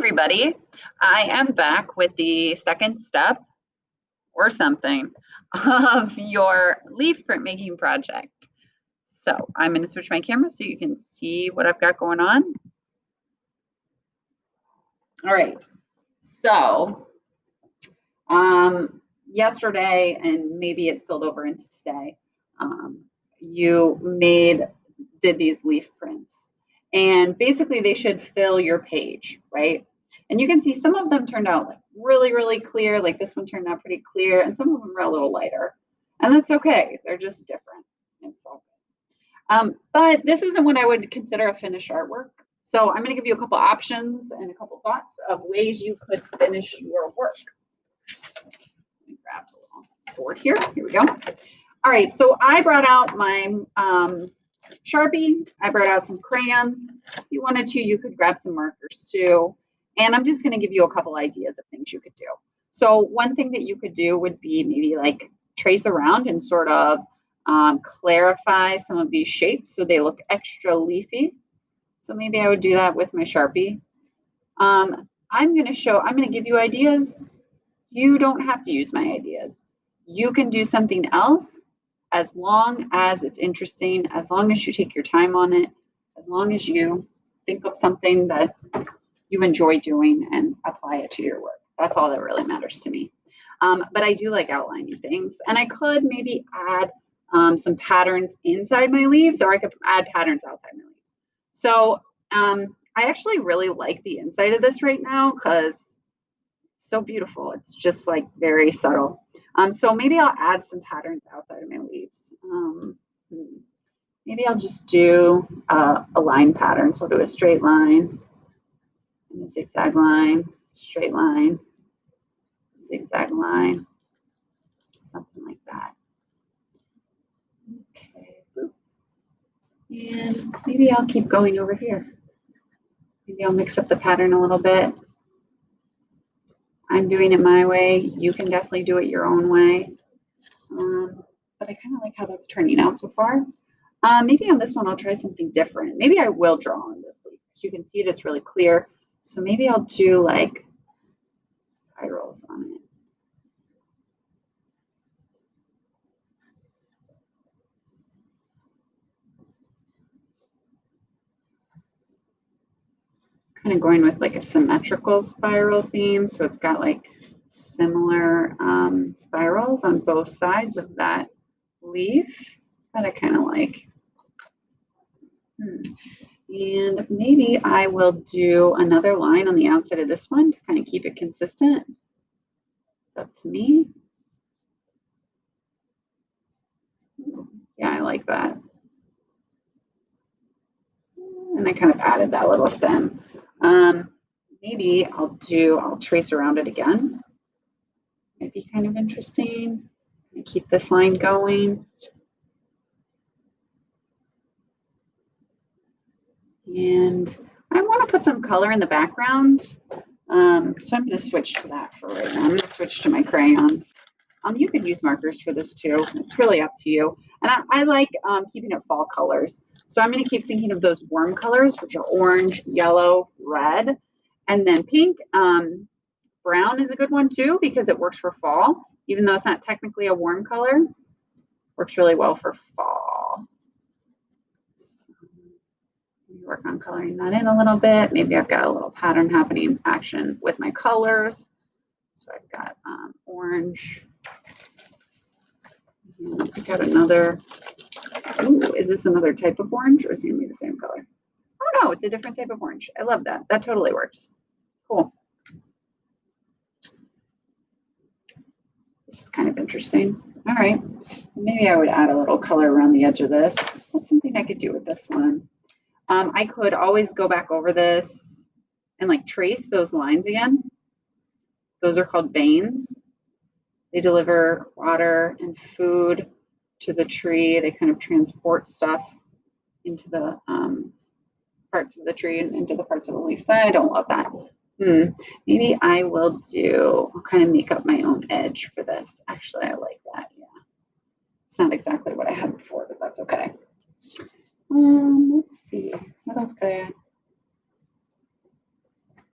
everybody. I am back with the second step or something of your leaf printmaking project. So I'm going to switch my camera so you can see what I've got going on. All right. So yesterday, and maybe it spilled over into today, you did these leaf prints. And basically they should fill your page, right? And you can see some of them turned out like really, really clear. Like this one turned out pretty clear, and some of them are a little lighter. And that's okay. They're just different. It's all good. But this isn't what I would consider a finished artwork. So I'm going to give you a couple options and a couple thoughts of ways you could finish your work. Let me grab a little board here. Here we go. All right. So I brought out my Sharpie. I brought out some crayons. If you wanted to, you could grab some markers too. And I'm just going to give you a couple ideas of things you could do. So one thing that you could do would be maybe like trace around and sort of clarify some of these shapes so they look extra leafy. So maybe I would do that with my Sharpie. I'm going to give you ideas. You don't have to use my ideas. You can do something else as long as it's interesting, as long as you take your time on it, as long as you think of something that you enjoy doing and apply it to your work. That's all that really matters to me. But I do like outlining things, and I could maybe add some patterns inside my leaves, or I could add patterns outside my leaves. So I actually really like the inside of this right now because it's so beautiful. It's just like very subtle. So maybe I'll add some patterns outside of my leaves. Maybe I'll just do a line pattern. So I'll do a straight line, and a zigzag line, straight line, zigzag line, something like that. Okay. And maybe I'll keep going over here. Maybe I'll mix up the pattern a little bit. I'm doing it my way. You can definitely do it your own way. But I kind of like how that's turning out so far. Maybe on this one, I'll try something different. Maybe I will draw on this leaf. As you can see, it's really clear. So maybe I'll do like spirals on it. Kind of going with like a symmetrical spiral theme. So it's got like similar spirals on both sides of that leaf that I kind of like. And maybe I will do another line on the outside of this one to kind of keep it consistent. It's up to me. Yeah, I like that. And I kind of added that little stem. Maybe I'll trace around it again. Might be kind of interesting. And keep this line going. And I want to put some color in the background. So I'm going to switch to that for right now. I'm going to switch to my crayons. You could use markers for this too. It's really up to you. And I like keeping it fall colors. So I'm going to keep thinking of those warm colors, which are orange, yellow, red, and then pink. Brown is a good one too because it works for fall, even though it's not technically a warm color. Works really well for fall. So work on coloring that in a little bit. Maybe I've got a little pattern happening action with my colors. So I've got orange. And pick out another. Ooh, is this another type of orange or is it going to be the same color? Oh no, it's a different type of orange. I love that. That totally works. Cool. This is kind of interesting. All right. Maybe I would add a little color around the edge of this. What's something I could do with this one? I could always go back over this and like trace those lines again. Those are called veins. They deliver water and food to the tree. They kind of transport stuff into the parts of the tree and into the parts of the leaf. I don't love that. Maybe I will I'll kind of make up my own edge for this. Actually, I like that. Yeah. It's not exactly what I had before, but that's okay. Let's see. What else could I